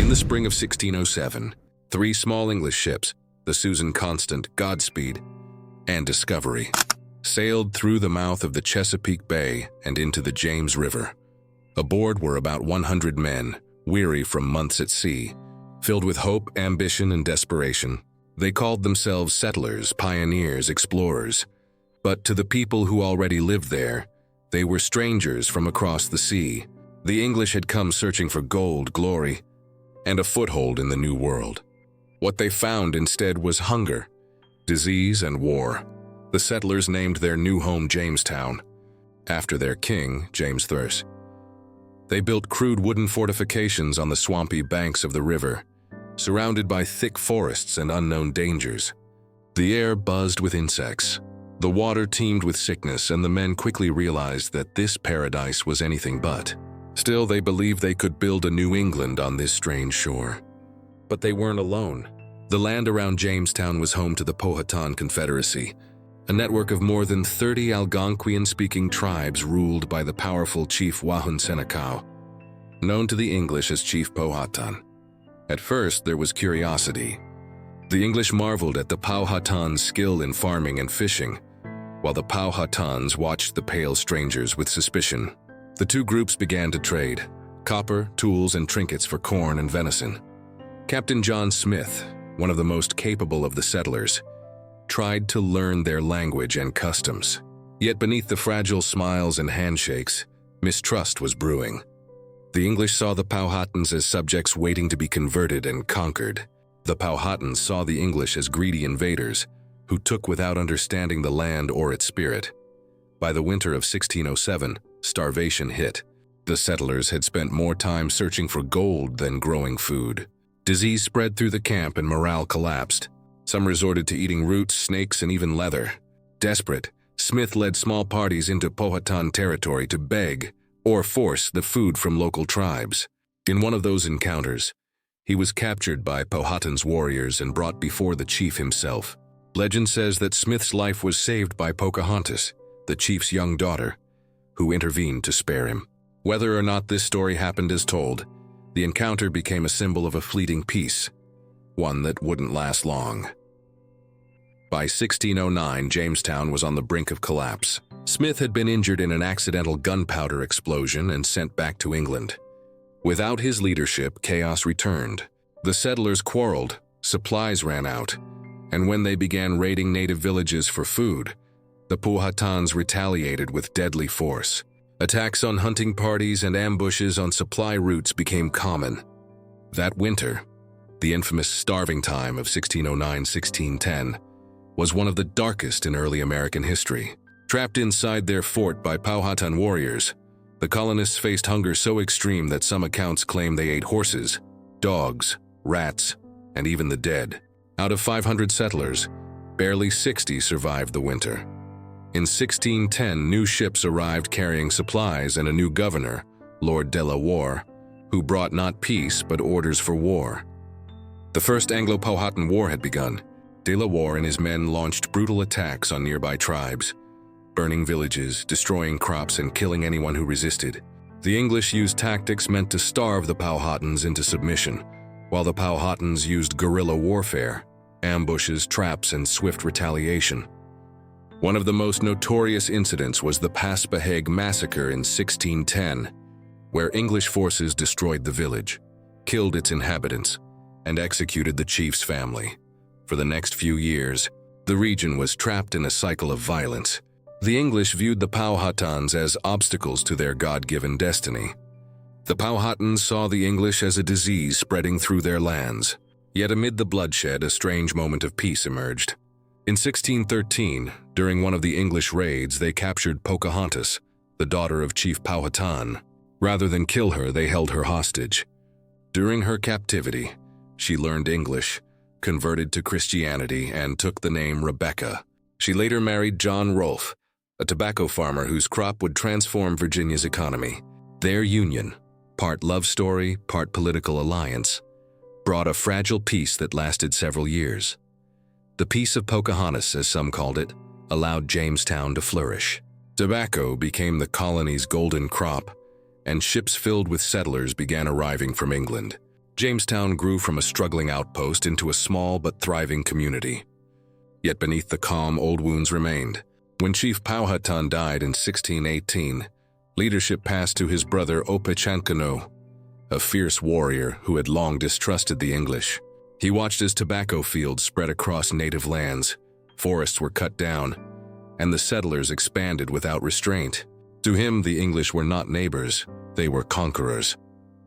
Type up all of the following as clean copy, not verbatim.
In the spring of 1607, 3 small English ships, the Susan Constant, Godspeed, and Discovery, sailed through the mouth of the Chesapeake Bay and into the James River. Aboard were about 100 men, weary from months at sea, filled with hope, ambition, and desperation. They called themselves settlers, pioneers, explorers. But to the people who already lived there, they were strangers from across the sea. The English had come searching for gold, glory, and a foothold in the New World. What they found instead was hunger, disease, and war. The settlers named their new home Jamestown, after their king, James I. They built crude wooden fortifications on the swampy banks of the river, surrounded by thick forests and unknown dangers. The air buzzed with insects. The water teemed with sickness, and the men quickly realized that this paradise was anything but. Still, they believed they could build a New England on this strange shore. But they weren't alone. The land around Jamestown was home to the Powhatan Confederacy, a network of more than 30 Algonquian-speaking tribes ruled by the powerful chief Wahun Senecau, known to the English as Chief Powhatan. At first, there was curiosity. The English marveled at the Powhatan's skill in farming and fishing, while the Powhatans watched the pale strangers with suspicion. The two groups began to trade copper, tools, and trinkets for corn and venison. Captain John Smith, one of the most capable of the settlers, tried to learn their language and customs. Yet beneath the fragile smiles and handshakes, mistrust was brewing. The English saw the Powhatans as subjects waiting to be converted and conquered. The Powhatans saw the English as greedy invaders who took without understanding the land or its spirit. By the winter of 1607, starvation hit. The settlers had spent more time searching for gold than growing food. Disease spread through the camp and morale collapsed. Some resorted to eating roots, snakes, and even leather. Desperate, Smith led small parties into Powhatan territory to beg or force the food from local tribes. In one of those encounters, he was captured by Powhatan's warriors and brought before the chief himself. Legend says that Smith's life was saved by Pocahontas, the chief's young daughter, who intervened to spare him. Whether or not this story happened as told, the encounter became a symbol of a fleeting peace, one that wouldn't last long. By 1609, Jamestown was on the brink of collapse. Smith had been injured in an accidental gunpowder explosion and sent back to England. Without his leadership, chaos returned. The settlers quarreled, supplies ran out, and when they began raiding native villages for food, the Powhatans retaliated with deadly force. Attacks on hunting parties and ambushes on supply routes became common. That winter, the infamous starving time of 1609-1610, was one of the darkest in early American history. Trapped inside their fort by Powhatan warriors, the colonists faced hunger so extreme that some accounts claim they ate horses, dogs, rats, and even the dead. Out of 500 settlers, barely 60 survived the winter. In 1610, new ships arrived carrying supplies and a new governor, Lord de la Warr, who brought not peace but orders for war. The First Anglo-Powhatan War had begun. De la Warr and his men launched brutal attacks on nearby tribes, burning villages, destroying crops, and killing anyone who resisted. The English used tactics meant to starve the Powhatans into submission, while the Powhatans used guerrilla warfare, ambushes, traps, and swift retaliation. One of the most notorious incidents was the Paspahegh massacre in 1610, where English forces destroyed the village, killed its inhabitants, and executed the chief's family. For the next few years, the region was trapped in a cycle of violence. The English viewed the Powhatans as obstacles to their God-given destiny. The Powhatans saw the English as a disease spreading through their lands. Yet amid the bloodshed, a strange moment of peace emerged. In 1613, during one of the English raids, they captured Pocahontas, the daughter of Chief Powhatan. Rather than kill her, they held her hostage. During her captivity, she learned English, converted to Christianity, and took the name Rebecca. She later married John Rolfe, a tobacco farmer whose crop would transform Virginia's economy. Their union, part love story, part political alliance, brought a fragile peace that lasted several years. The Peace of Pocahontas, as some called it, allowed Jamestown to flourish. Tobacco became the colony's golden crop, and ships filled with settlers began arriving from England. Jamestown grew from a struggling outpost into a small but thriving community. Yet beneath the calm, old wounds remained. When Chief Powhatan died in 1618, leadership passed to his brother Opichancanoughs, a fierce warrior who had long distrusted the English. He watched as tobacco fields spread across native lands, forests were cut down, and the settlers expanded without restraint. To him, the English were not neighbors, they were conquerors.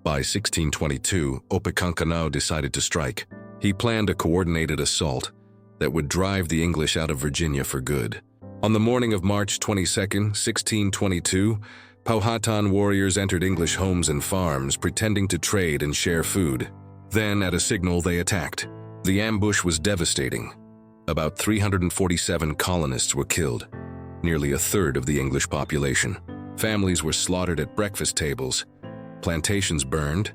By 1622, Opichancanoughs decided to strike. He planned a coordinated assault that would drive the English out of Virginia for good. On the morning of March 22, 1622, Powhatan warriors entered English homes and farms, pretending to trade and share food. Then, at a signal, they attacked. The ambush was devastating. About 347 colonists were killed, nearly a third of the English population. Families were slaughtered at breakfast tables, plantations burned,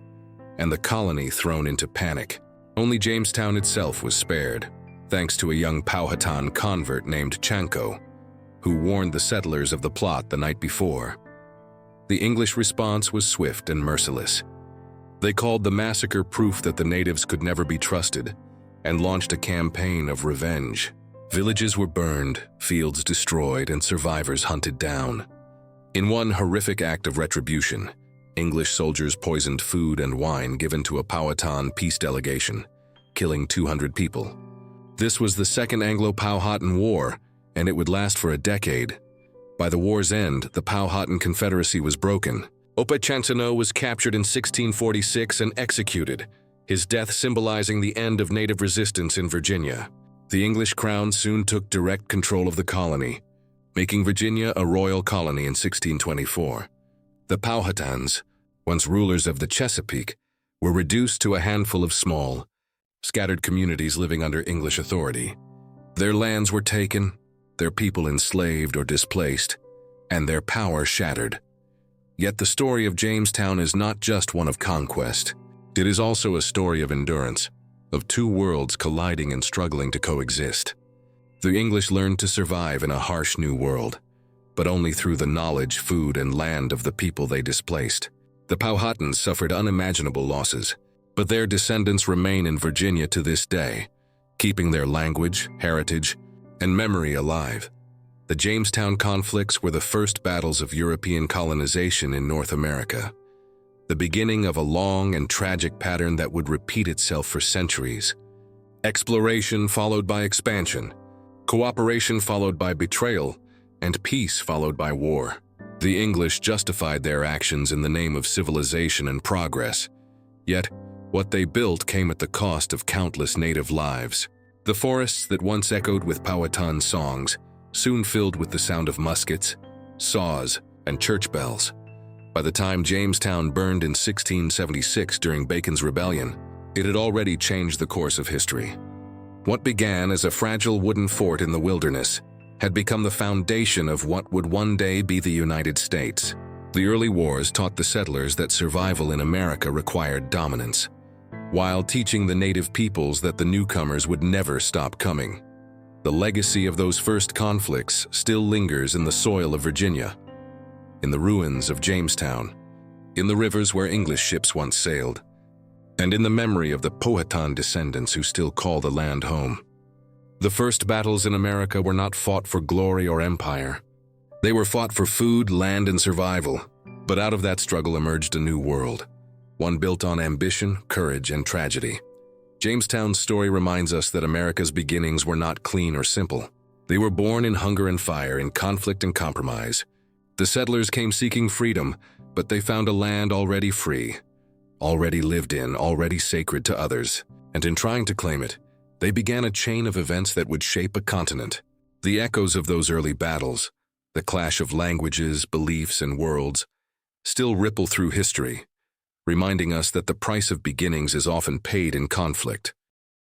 and the colony thrown into panic. Only Jamestown itself was spared, thanks to a young Powhatan convert named Chanco, who warned the settlers of the plot the night before. The English response was swift and merciless. They called the massacre proof that the natives could never be trusted, and launched a campaign of revenge. Villages were burned, fields destroyed, and survivors hunted down. In one horrific act of retribution, English soldiers poisoned food and wine given to a Powhatan peace delegation, killing 200 people. This was the Second Anglo-Powhatan War, and it would last for a decade. By the war's end, the Powhatan Confederacy was broken. Opichancanoughs was captured in 1646 and executed, his death symbolizing the end of native resistance in Virginia. The English crown soon took direct control of the colony, making Virginia a royal colony in 1624. The Powhatans, once rulers of the Chesapeake, were reduced to a handful of small, scattered communities living under English authority. Their lands were taken, their people enslaved or displaced, and their power shattered. Yet the story of Jamestown is not just one of conquest. It is also a story of endurance, of two worlds colliding and struggling to coexist. The English learned to survive in a harsh new world, but only through the knowledge, food, and land of the people they displaced. The Powhatans suffered unimaginable losses, but their descendants remain in Virginia to this day, keeping their language, heritage, and memory alive. The Jamestown conflicts were the first battles of European colonization in North America, the beginning of a long and tragic pattern that would repeat itself for centuries. Exploration followed by expansion, cooperation followed by betrayal, and peace followed by war. The English justified their actions in the name of civilization and progress, yet what they built came at the cost of countless native lives. The forests that once echoed with Powhatan songs soon filled with the sound of muskets, saws, and church bells. By the time Jamestown burned in 1676 during Bacon's Rebellion, it had already changed the course of history. What began as a fragile wooden fort in the wilderness had become the foundation of what would one day be the United States. The early wars taught the settlers that survival in America required dominance, while teaching the native peoples that the newcomers would never stop coming. The legacy of those first conflicts still lingers in the soil of Virginia, in the ruins of Jamestown, in the rivers where English ships once sailed, and in the memory of the Powhatan descendants who still call the land home. The first battles in America were not fought for glory or empire. They were fought for food, land, and survival. But out of that struggle emerged a new world, one built on ambition, courage, and tragedy. Jamestown's story reminds us that America's beginnings were not clean or simple. They were born in hunger and fire, in conflict and compromise. The settlers came seeking freedom, but they found a land already free, already lived in, already sacred to others. And in trying to claim it, they began a chain of events that would shape a continent. The echoes of those early battles, the clash of languages, beliefs, and worlds, still ripple through history, reminding us that the price of beginnings is often paid in conflict.